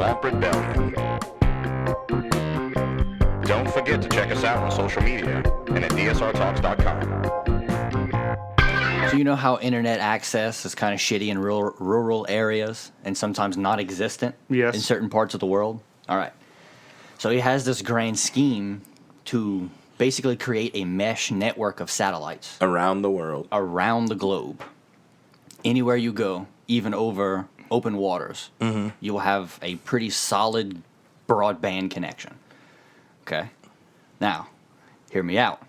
Swamp Rebellion. Don't forget to check us out on social media and at dsrtalks.com. So you know how internet access is kind of shitty in rural areas and sometimes non-existent Yes. in certain parts of the world? All right. So he has this grand scheme to basically create a mesh network of satellites Around the world. around the globe. Anywhere you go, even over open waters, you will have a pretty solid broadband connection. Okay? Now, hear me out.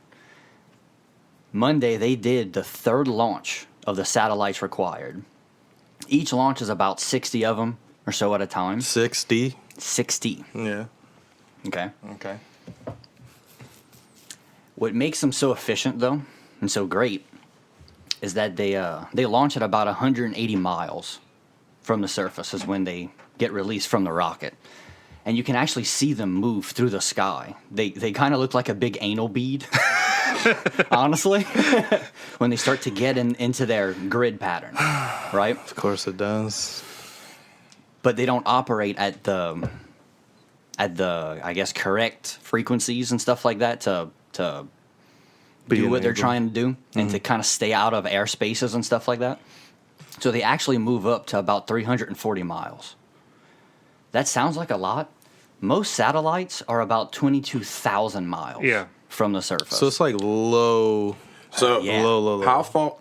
Monday, they did the third launch of the satellites required. Each launch is about 60 of them or so at a time. 60? 60. Yeah. Okay? Okay. What makes them so efficient, though, and so great, is that they launch at about 180 miles from the surface is when they get released from the rocket. And you can actually see them move through the sky. They kind of look like a big anal bead, honestly, when they start to get into their grid pattern, right? Of course it does. But they don't operate at the I guess correct frequencies and stuff like that to do what they're trying to do and to kind of stay out of airspaces and stuff like that. So they actually move up to about 340 miles. That sounds like a lot. Most satellites are about 22,000 miles from the surface. So it's like low. So Yeah. Low. how far?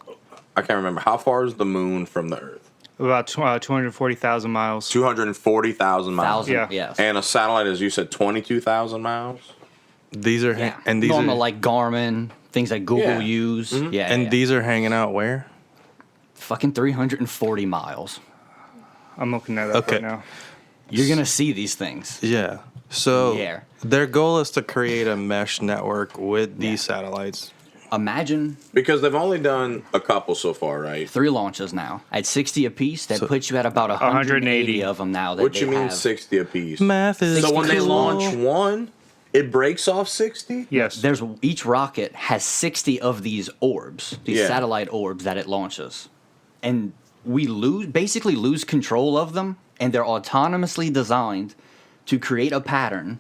I can't remember. How far is the moon from the Earth? About 240,000 miles. 240,000 miles. Yeah. Yes. And a satellite, as you said, 22,000 miles. These are yeah. and these normal are like Garmin, things that Google Yeah. use. Yeah. and yeah. these are hanging out where? fucking 340 miles. I'm looking that up Okay. right now. You're going to see these things. Yeah. So Yeah. their goal is to create a mesh network with these satellites. Imagine Because they've only done a couple so far, right? 3 launches now. At 60 apiece, that puts you at about 180 of them now. That What they you mean have. 60 apiece? Math is So when they cool. launch one, it breaks off 60? Yes. There's each rocket has 60 of these orbs, these Yeah. satellite orbs that it launches, and we basically lose control of them, and they're autonomously designed to create a pattern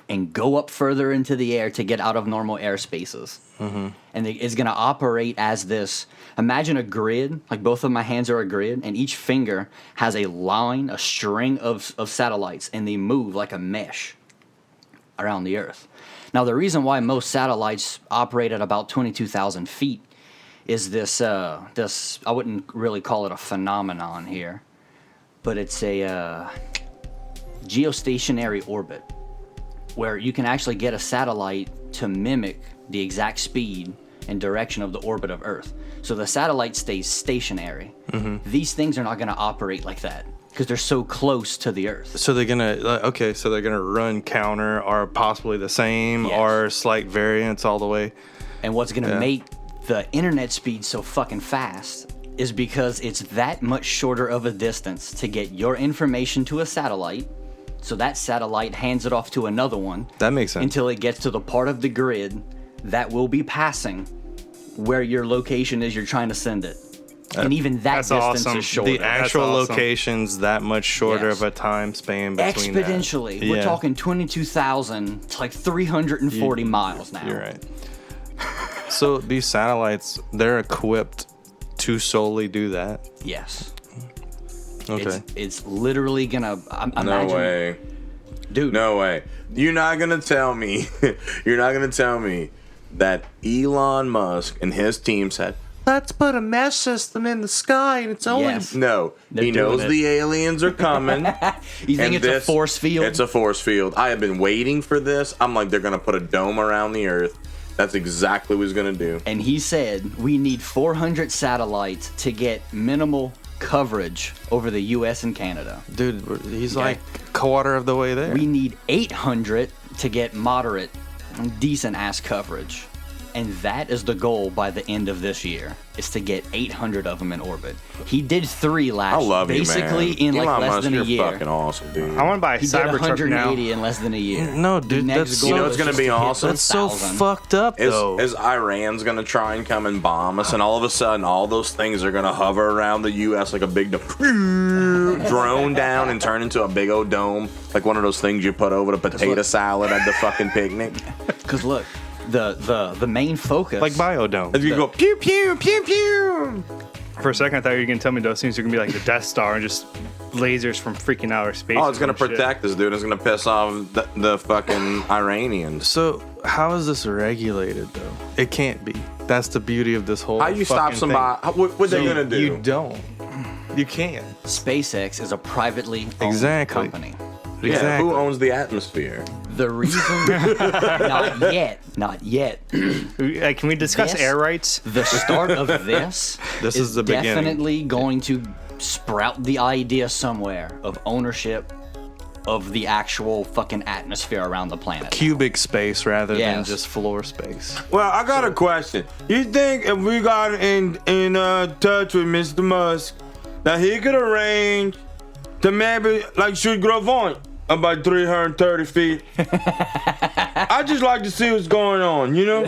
and go up further into the air to get out of normal airspaces. And it's going to operate as this. Imagine a grid, like both of my hands are a grid, and each finger has a line, a string of satellites, and they move like a mesh around the Earth. Now, the reason why most satellites operate at about 22,000 feet is this, I wouldn't really call it a phenomenon here, but it's a geostationary orbit, where you can actually get a satellite to mimic the exact speed and direction of the orbit of Earth. So the satellite stays stationary. These things are not going to operate like that because they're so close to the Earth. So they're gonna run counter or possibly the same Yes. or slight variance all the way. And what's going to make the internet speed so fucking fast is because it's that much shorter of a distance to get your information to a satellite, so that satellite hands it off to another one. That makes sense. Until it gets to the part of the grid that will be passing where your location is you're trying to send it. And even that That's distance awesome. is shorter. The actual awesome. location's that much shorter Yes. of a time span between that. Exponentially. We're talking 22,000 to like 340 miles now. You're right. So these satellites, they're equipped to solely do that. Yes. Okay. It's literally gonna. No Imagine, way. dude. No way. You're not going to tell me. You're not going to tell me that Elon Musk and his team said, let's put a mesh system in the sky and it's only... Yes. No. They're He doing knows it. the aliens are coming. You think and it's a force field? It's a force field. I have been waiting for this. I'm like, they're going to put a dome around the Earth. That's exactly what he's going to do. And he said we need 400 satellites to get minimal coverage over the U.S. and Canada. Dude, he's like quarter of the way there. We need 800 to get moderate, decent ass coverage. And that is the goal by the end of this year, is to get 800 of them in orbit. He did 3 last I year. love you, man. Basically in like Elon less Musk, than a you're year. fucking awesome, dude. I want to buy a He did Cybertruck 180 now. in less than a year. No, The dude, next that's goal You know is what's gonna just be to hit awesome? That's so 1,000. fucked up, though. Is Iran's gonna try and come and bomb us, and all of a sudden, all those things are gonna hover around the U.S. like a big drone down and turn into a big old dome, like one of those things you put over the potato salad at the fucking picnic. Because look, the main focus. like Biodome. And you go pew pew pew pew. For a second, I thought you were going to tell me those things are going to be like the Death Star and just lasers from freaking outer space. Oh, it's gonna and shit. protect us, dude. It's gonna piss off the fucking Iranians. So how is this regulated, though? It can't be. That's the beauty of this whole. How you stop fucking somebody? What they thing. gonna do? You don't. You can't. SpaceX is a privately owned Exactly. company. Yeah, Exactly. who owns the atmosphere? The reason, not yet. Like, can we discuss This- air rights? The start of this, This is the beginning. definitely going to sprout the idea somewhere of ownership of the actual fucking atmosphere around the planet. Cubic space rather than Yes. just floor space. Well, I got a question. You think if we got in touch with Mr. Musk, that he could arrange to maybe like shoot Gravant about 330 feet? I just like to see what's going on, you know?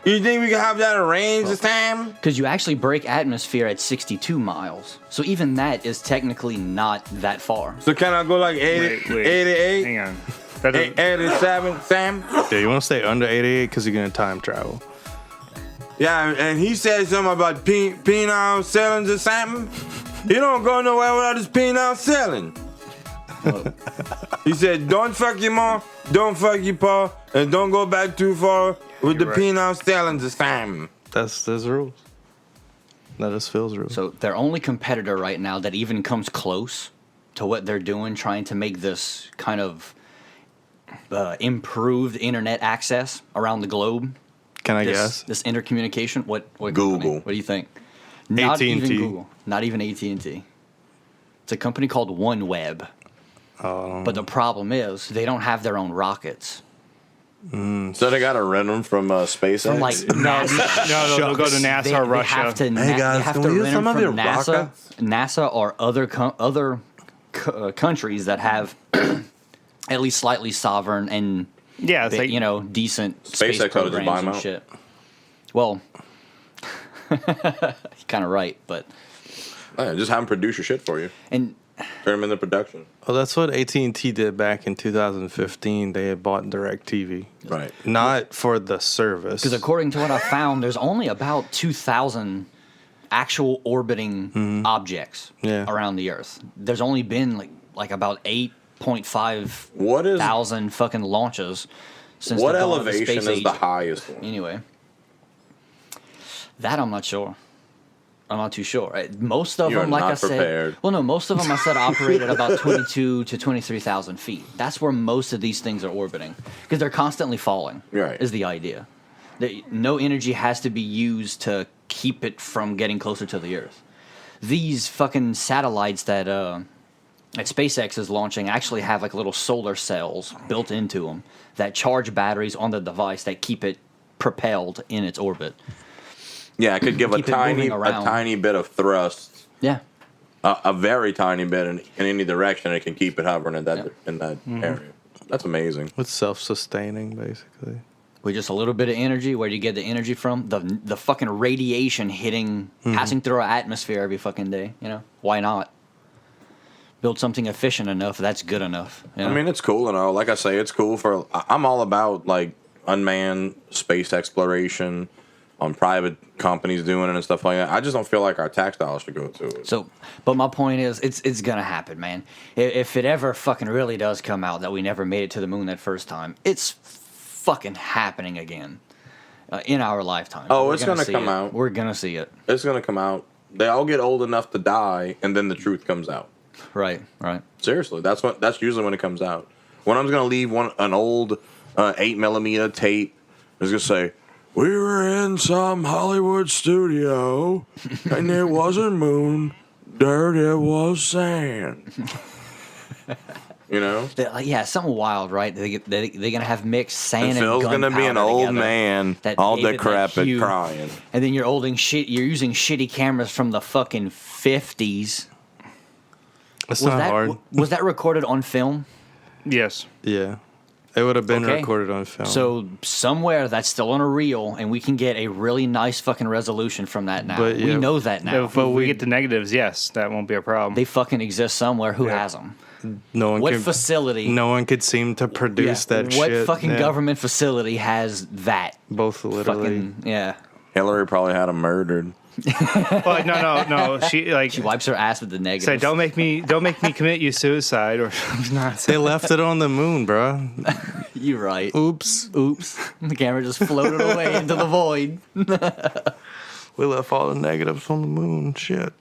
You think we can have that arranged this time? Because you actually break atmosphere at 62 miles. So even that is technically not that far. So can I go like 80, Wait. 88, Hang on. That doesn't- 87, Sam? Yeah, you want to stay under 88 because you're going to time travel. Yeah, and he said something about penile sellings or something. He don't go nowhere without his penile selling. He said, don't fuck your mom, don't fuck your pa, and don't go back too far with the You're right. penile sellings or something. That's those rules. That is Phil's rules. So their only competitor right now that even comes close to what they're doing, trying to make this kind of improved internet access around the globe. Can I This, guess? this intercommunication. What Google. company? What do you think? Not even AT&T. Google. Not even AT&T. It's a company called OneWeb. But the problem is they don't have their own rockets. So they gotta rent them from SpaceX? From like NASA. No, they'll go to NASA or Russia. Have to, Hey, they guys, have can to we use rent some them of from your NASA, rockets? NASA or other countries that have at least slightly sovereign and Yeah, it's like, decent space SpaceX ought to just buy programs 'em and out. shit. Well, you're kind of right, but Yeah, just have them produce your shit for you. and Turn them into production. Well, that's what AT&T did back in 2015. They had bought DirecTV. Right. Not for the service. because according to what I found, there's only about 2,000 actual orbiting objects Yeah. around the Earth. There's only been like about 8.5 What is thousand fucking launches since what the dawn of the elevation space is age. the highest one? Anyway, that I'm not sure. I'm not too sure. Most of You are them, like not I said, prepared. well, no, most of them I said operate at about 22 to 23,000 feet. That's where most of these things are orbiting because they're constantly falling. Right. Is the idea? No energy has to be used to keep it from getting closer to the Earth. These fucking satellites that SpaceX is launching actually have like little solar cells built into them that charge batteries on the device that keep it propelled in its orbit. Yeah, it could give a Keep it moving a around. tiny bit of thrust, Yeah. a very tiny bit in any direction. It can keep it hovering in that area. That's amazing. It's self-sustaining, basically. With just a little bit of energy, where do you get the energy from? The fucking radiation hitting, passing through our atmosphere every fucking day. Why not? Build something efficient enough. That's good enough. I mean, it's cool and all. Like I say, it's cool for. I'm all about like unmanned space exploration on private companies doing it and stuff like that. I just don't feel like our tax dollars should go to it. So, but my point is, it's gonna happen, man. If it ever fucking really does come out that we never made it to the moon that first time, it's fucking happening again in our lifetime. Oh, We're it's gonna see come it. out. We're gonna see it. It's gonna come out. They all get old enough to die, and then the truth comes out. Right. Seriously, that's usually when it comes out. When I'm gonna leave an old 8mm tape, it's gonna say, "We were in some Hollywood studio, and it wasn't moon dirt; it was sand." You know? Yeah, something wild, right? They're gonna have mixed sand And and Phil's gonna be an old together. man, That all gave it that decrepit, hue. crying. And then you're using shitty cameras from the fucking 50s. It's not hard. Was that recorded on film? Yes. Yeah. It would have been Okay. recorded on film. So somewhere that's still on a reel, and we can get a really nice fucking resolution from that now. But, We yeah. know that now. If we get the negatives, yes, that won't be a problem. They fucking exist somewhere. Who has them? no one What could, facility? No one could seem to produce that what shit. fucking Yeah. government facility has that? Both literally. Fucking, yeah. Hillary probably had him murdered. Well, no. She wipes her ass with the negatives. Say, don't make me commit you suicide or not. They left it on the moon, bro. You're right. Oops. The camera just floated away into the void. We left all the negatives on the moon. Shit.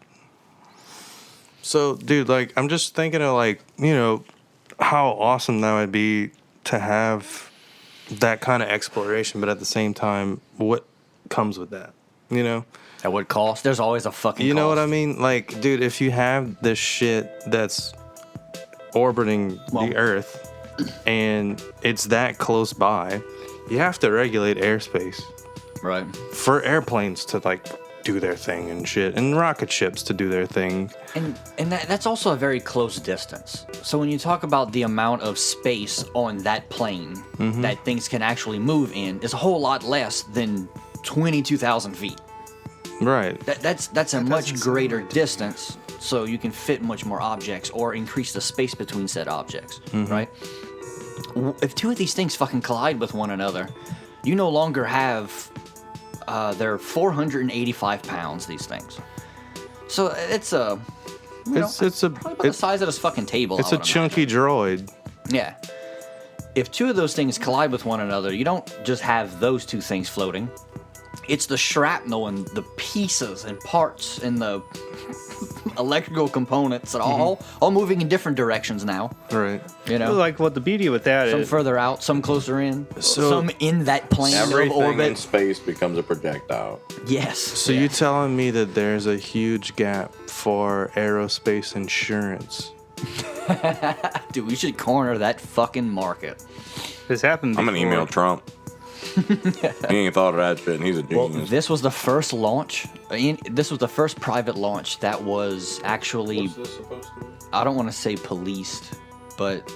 So, dude, like, I'm just thinking of, like, you know, how awesome that would be to have that kind of exploration, but at the same time, what comes with that? You know? At what cost? There's always a fucking You know cost. what I mean? Like, dude, if you have this shit that's orbiting the Earth and it's that close by, you have to regulate airspace Right. for airplanes to, like, do their thing and shit, and rocket ships to do their thing. And that's also a very close distance. So when you talk about the amount of space on that plane that things can actually move in, is a whole lot less than 22,000 feet. Right. That's a much greater distance, so you can fit much more objects or increase the space between said objects, right? If two of these things fucking collide with one another, you no longer have. They're 485 pounds. These things. So it's a. It's probably about the size of this fucking table. It's I a would chunky droid. Yeah. If two of those things collide with one another, you don't just have those two things floating. It's the shrapnel and the pieces and parts and the electrical components that all moving in different directions now. Right. You know, Like what the beauty with that some is, further out, some closer in, So- some in that plane of Everything in orbit. space becomes a projectile. Yes. So you telling me that there's a huge gap for aerospace insurance? Dude, we should corner that fucking market. this happened I'm before. gonna email Trump. He ain't thought of that shit, and he's a Well, genius. this was the first launch. This was the first private launch that was actually. this supposed to be? I don't want to say policed, but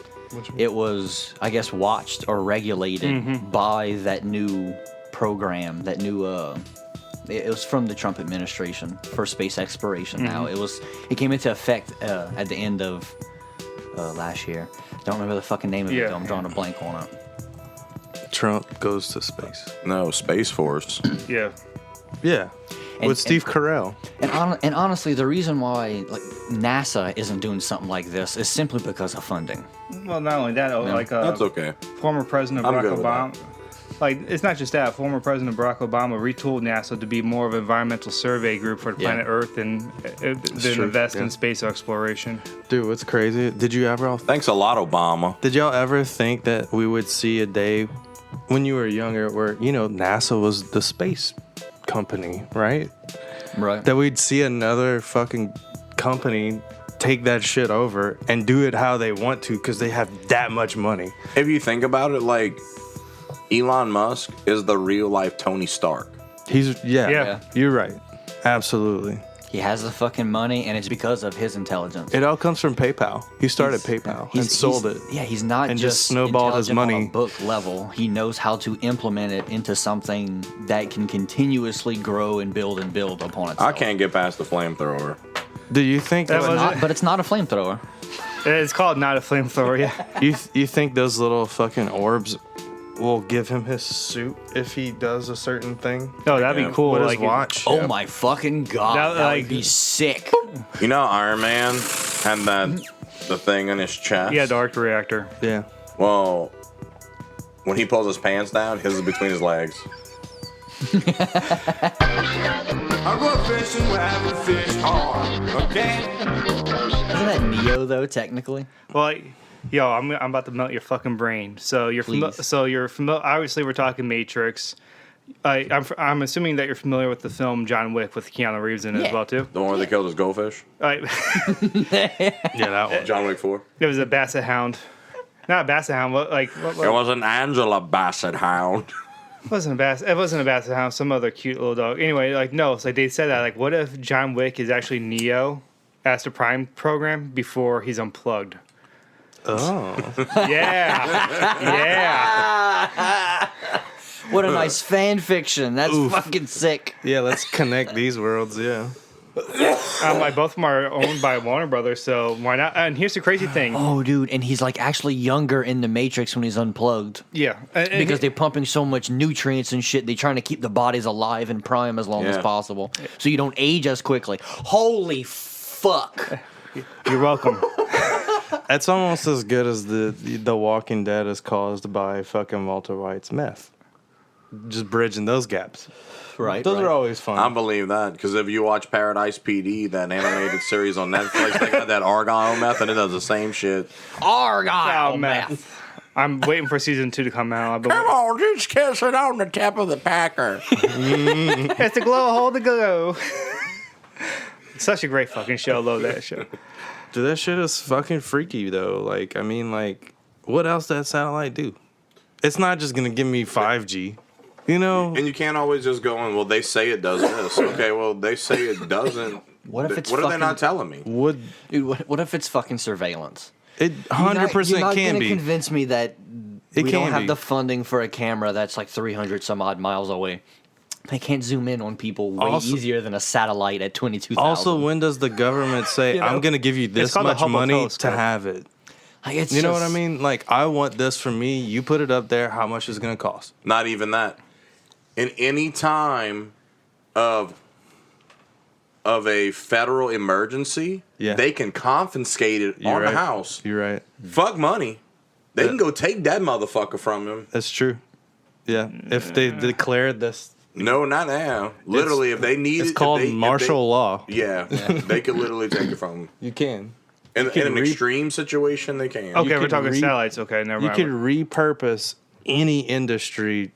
it was, I guess, watched or regulated by that new program, that new. It was from the Trump administration for space exploration. Now it came into effect at the end of last year. Don't remember the fucking name of it. Yeah. Though. I'm drawing a blank on it. Trump goes to space. No, Space Force. Yeah. Yeah. And- With Steve Carell. And honestly, the reason why like NASA isn't doing something like this is simply because of funding. Well, not only that, like That's okay. former President I'm Barack good with Obama. Like, it's not just that. Former President Barack Obama retooled NASA to be more of an environmental survey group for the Yeah. planet Earth and then true, invest yeah. in space exploration. Dude, what's crazy? Did Thanks a lot, Obama. y'all ever think that we would see a day when you were younger where, you know, NASA was the space company, right? Right. That we'd see another fucking company take that shit over and do it how they want to because they have that much money. If you think about it, like, Elon Musk is the real life Tony Stark. Yeah. You're right. Absolutely. He has the fucking money, and it's because of his intelligence. It all comes from PayPal. He started PayPal and sold it. Yeah, he's not and just just snowballed his intelligent money. on a book level. He knows how to implement it into something that can continuously grow and build upon itself. I can't get past the flamethrower. Do you think That that was- But it's not a flamethrower. It's called not a flamethrower, yeah. you think those little fucking orbs will give him his suit if he does a certain thing? No, that'd Yeah. be cool. With his Like, watch? Oh my fucking god, That, that like- would be sick. You know, Iron Man had the thing in his chest. Yeah, the arc reactor. Yeah. Well, when he pulls his pants down, his is between his legs. I go fishing where the fish are. Okay. Isn't that Neo though? Technically, Well, yo, I'm about to melt your fucking brain. So you're Please. familiar. Obviously, we're talking Matrix. I'm assuming that you're familiar with the film John Wick with Keanu Reeves in it as well too. The one where they killed his goldfish? It Yeah, that one. John Wick 4? was a basset hound, not a basset hound. What? It was an Angela Bassett hound. It wasn't a basset hound. Some other cute little dog. Anyway, no. It's like they said that. Like, what if John Wick is actually Neo as the Prime program before he's unplugged? Oh. Yeah. What a nice fan fiction. That's fucking sick. Yeah, let's connect these worlds, yeah. Like both of them are owned by Warner Brothers, so why not? And here's the crazy thing. Oh, dude, and he's like actually younger in the Matrix when he's unplugged. Yeah. Because they're pumping so much nutrients and shit. They're trying to keep the bodies alive and prime as long as Yeah. possible. So you don't age as quickly. Holy fuck. You're welcome. That's almost as good as the Walking Dead is caused by fucking Walter White's meth. Just bridging those gaps. Right. Those are always fun. I believe that, because if you watch Paradise PD, that animated series on Netflix, they got that Argyle meth, and it does the same shit. Argyle Oh, meth. I'm waiting for season 2 to come out. Come on, just kiss it on the tip of the packer. It's the glow, hold the glow. Such a great fucking show. Love that show. Dude, that shit is fucking freaky, though. Like, I mean, like, what else does that satellite do? It's not just going to give me 5G. You know? And you can't always just go in, well, they say it does this. Okay, well, they say it doesn't. What if it's What are they fucking- not telling me? Dude, what if it's fucking surveillance? It 100% You're not can gonna be. convince me that It we don't can have be. the funding for a camera that's like 300 some odd miles away. They can't zoom in on people way Also- easier than a satellite at 22,000. Also, when does the government say, You know? I'm going to give you this called the much Hubble money telescope. to have it? Like, it's You know what I just- mean? Like, I want this for me. You put it up there. How much is it going to cost? Not even that. In any time of a federal emergency, Yeah. they can confiscate it You're on right. the house. You're right. Fuck money. They can go take that motherfucker from him. That's true. Yeah. If they declared this, No, not now. Literally, if they need it's it, called if they- martial law. Yeah, they could literally take it from them. You can. In can an extreme situation, they can. Okay, we're could talking re- satellites. Okay, never You mind. could repurpose any industry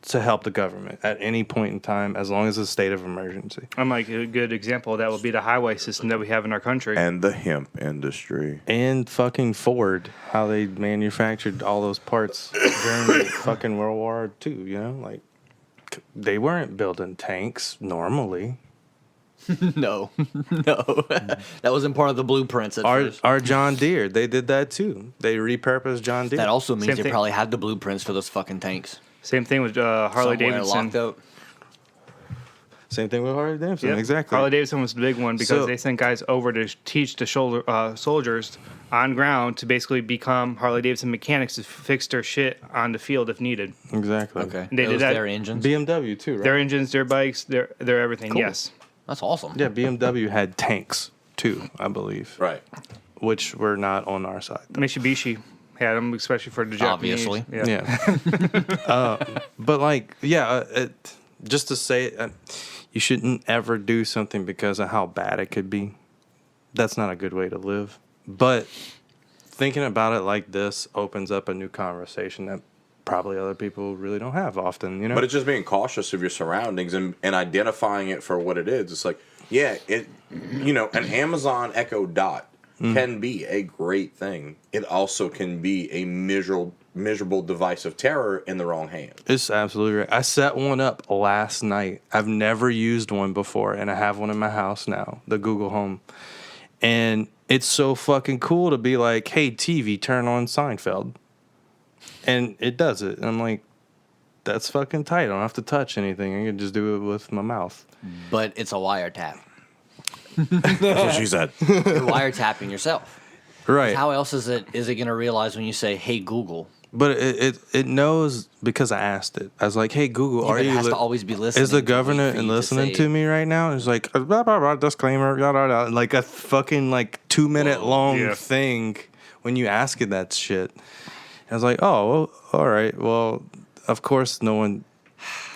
to help the government at any point in time as long as it's a state of emergency. I'm like a good example of that would be the highway system that we have in our country. And the hemp industry. And fucking Ford, how they manufactured all those parts during fucking World War II, you know? Like, they weren't building tanks normally. No, no. That wasn't part of the blueprints at first. Our John Deere, they did that too. They repurposed John Deere. That also means Same they thing. probably had the blueprints for those fucking tanks. Same thing with Harley Somewhere Davidson. locked up. Same thing with Harley Davidson, Yep. exactly. Harley Davidson was the big one because So- they sent guys over to teach the soldiers on ground to basically become Harley Davidson mechanics to fix their shit on the field if needed. Exactly. Okay. They It did was that. their engines. BMW too, right? Their engines, their bikes, their everything. Cool. Yes. That's awesome. Yeah, BMW had tanks too, I believe, Right. which were not on our side. Mitsubishi had them, especially for the Japanese. Obviously. Yeah. But like, yeah, just to say, you shouldn't ever do something because of how bad it could be. That's not a good way to live. But thinking about it like this opens up a new conversation that probably other people really don't have often, you know? But it's just being cautious of your surroundings and identifying it for what it is. It's like, yeah, an Amazon Echo Dot can be a great thing. It also can be a miserable device of terror in the wrong hands. It's absolutely right. I set one up last night. I've never used one before, and I have one in my house now, the Google Home. And it's so fucking cool to be like, hey, TV, turn on Seinfeld. And it does it. And I'm like, that's fucking tight. I don't have to touch anything. I can just do it with my mouth. But it's a wiretap. That's what she said. You're wiretapping yourself. Right. How else is it going to realize when you say, "Hey Google"? But it knows because I asked it. I was like, hey, Google, Yeah, are but it you... has to always be listening. Is the to wait governor for you and to listening say- to me right now? It's like, blah, blah, blah, disclaimer, blah, blah, blah, like a fucking 2-minute long Yeah. thing when you ask it that shit. And I was like, oh, well, all right. Well, of course no one,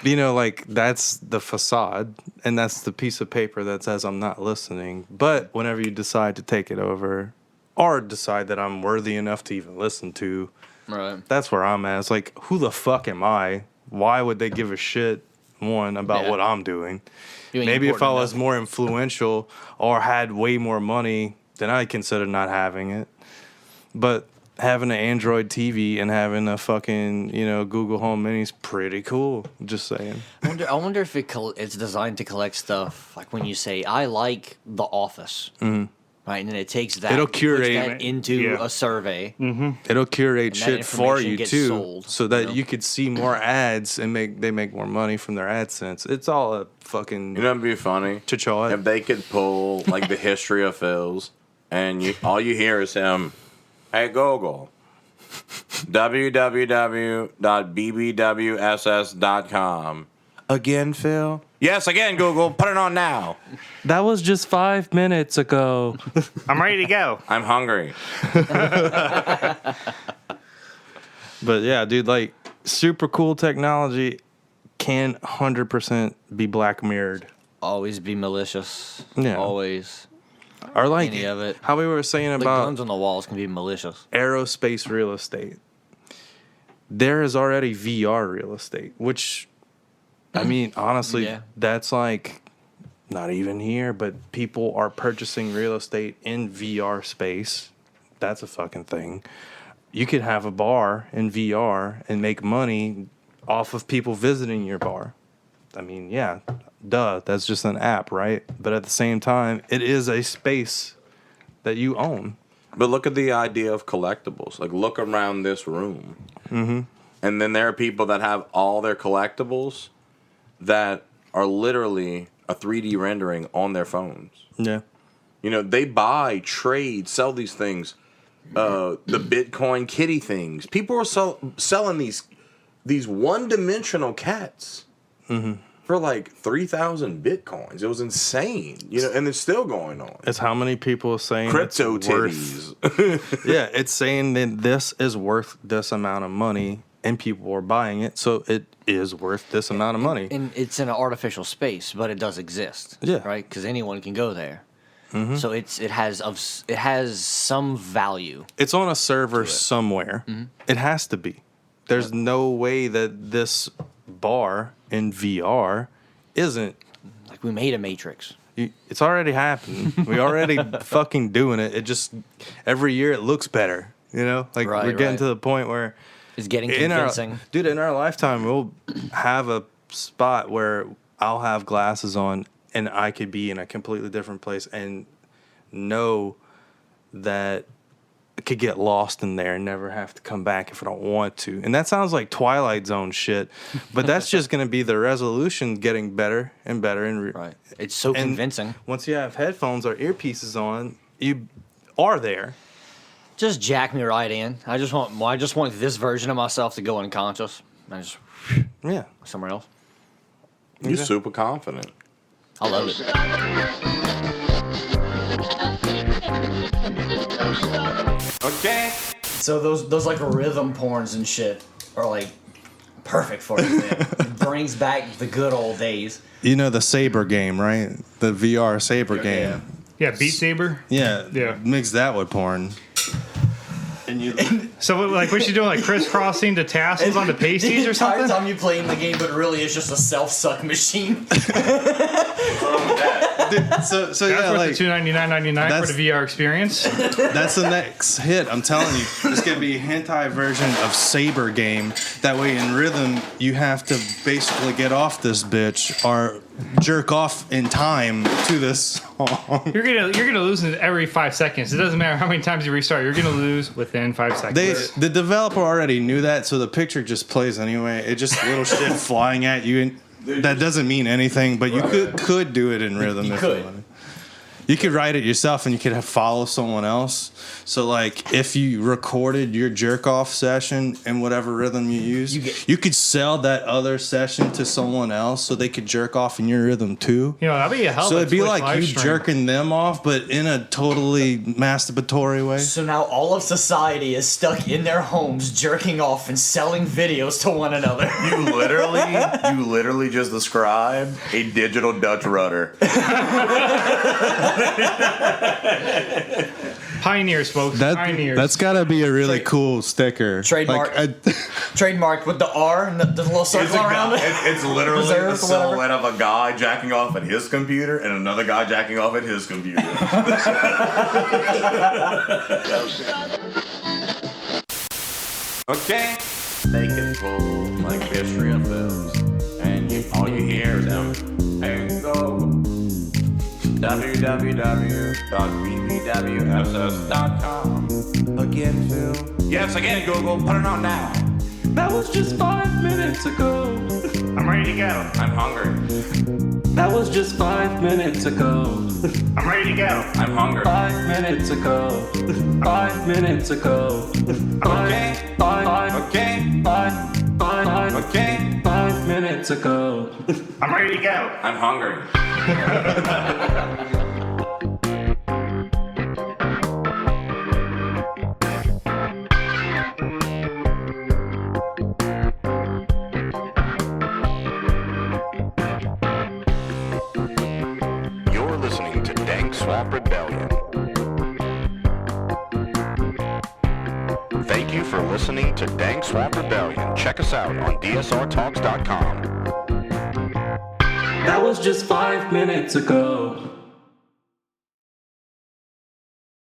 that's the facade. And that's the piece of paper that says I'm not listening. But whenever you decide to take it over or decide that I'm worthy enough to even listen to, Right. that's where I'm at. It's like, who the fuck am I Why would they give a shit, one, about what I'm doing? Maybe if I was more influential or had way more money, then I'd consider not having it. But having an Android TV and having a fucking, Google Home Mini is pretty cool. Just saying. I wonder if it's designed to collect stuff, like when you say, I like The Office. Mm-hmm. Right, and then it takes that, it'll curate that into a survey. Mm-hmm. It'll curate shit for you too, sold, so that you could see more ads and they make more money from their AdSense. It's all a fucking. It'd be funny if they could pull like the history of Phil's, and all you hear is him, "Hey Google, www.bbwss.com." Again, Phil. Yes, again, Google. Put it on now. That was just 5 minutes ago. I'm ready to go. I'm hungry. But yeah, dude, like super cool technology can 100% be Black Mirrored. Always be malicious. Yeah. Always. Or like any of it. How we were saying The about guns on the walls can be malicious. aerospace real estate. There is already VR real estate, which, I mean, honestly, that's like not even here, but people are purchasing real estate in VR space. That's a fucking thing. You could have a bar in VR and make money off of people visiting your bar. I mean, yeah, duh, that's just an app, right? But at the same time, it is a space that you own. But look at the idea of collectibles. Like, look around this room. Mm-hmm. And then there are people that have all their collectibles that are literally a 3D rendering on their phones. Yeah. They buy, trade, sell these things. The Bitcoin kitty things. People are selling these one-dimensional cats for like 3,000 Bitcoins. It was insane. And it's still going on. It's how many people are saying crypto it's titties. Yeah, it's saying that this is worth this amount of money, and people are buying it, so it is worth this amount of money. And it's in an artificial space, but it does exist. Yeah. Right? Because anyone can go there. Mm-hmm. So it has some value. It's on a server somewhere. Mm-hmm. It has to be. There's no way that this bar in VR isn't. Like we made a Matrix. It's already happening. We already fucking doing it. It just every year it looks better. Like we're getting to the point where it's getting convincing. In our lifetime, we'll have a spot where I'll have glasses on and I could be in a completely different place and know that I could get lost in there and never have to come back if I don't want to. And that sounds like Twilight Zone shit, but that's just going to be the resolution getting better and better. Right. It's so convincing. Once you have headphones or earpieces on, you are there. Just jack me right in. I just want this version of myself to go unconscious. I just somewhere else. You're super confident. I love it. Okay. So those like rhythm porns and shit are like perfect for it. Man. It brings back the good old days. The Saber game, right? The VR Saber game. Yeah, Beat Saber. Yeah. Mix that with porn. So what you doing, like crisscrossing the tassels on the pasties or something? The entire time you playing the game, but really it's just a self-suck machine. So that's worth the $299.99 for the VR experience. That's the next hit. I'm telling you, it's gonna be a hentai version of Saber game. That way, in rhythm, you have to basically get off this bitch or jerk off in time to this song. You're gonna lose in every 5 seconds. It doesn't matter how many times you restart. You're gonna lose within 5 seconds. The developer already knew that, so the picture just plays anyway. It's just little shit flying at you, and that doesn't mean anything. But you could do it in rhythm if you wanted. You could write it yourself, and you could follow someone else. So, like, if you recorded your jerk-off session in whatever rhythm you use, you could sell that other session to someone else so they could jerk off in your rhythm, too. That'd be a hell of a So it'd be Twitch like live you stream. jerking them off, but in a totally masturbatory way. So now all of society is stuck in their homes jerking off and selling videos to one another. You literally just described a digital Dutch rudder. Pioneers, folks. Pioneers. That's gotta be a really cool sticker. Trademark. Trademarked with the R and the little circle around it. It's literally Reserved, the silhouette of a guy jacking off at his computer and another guy jacking off at his computer. Okay. Make it full like history of films. And all you hear is them. And go. www.bbwfs.com. Again, Phil. Yes, again, Google. Put it on now. That was just 5 minutes ago. I'm ready to go. I'm hungry. That was just 5 minutes ago. I'm ready to go. I'm hungry. 5 minutes ago. 5 minutes ago. Okay. Okay. 5 minutes ago. I'm ready to go. I'm hungry. You're listening to Dank Swamp Rebellion. Thank you for listening to Dank Swamp Rebellion. Check us out on dsrtalks.com. That was just 5 minutes ago.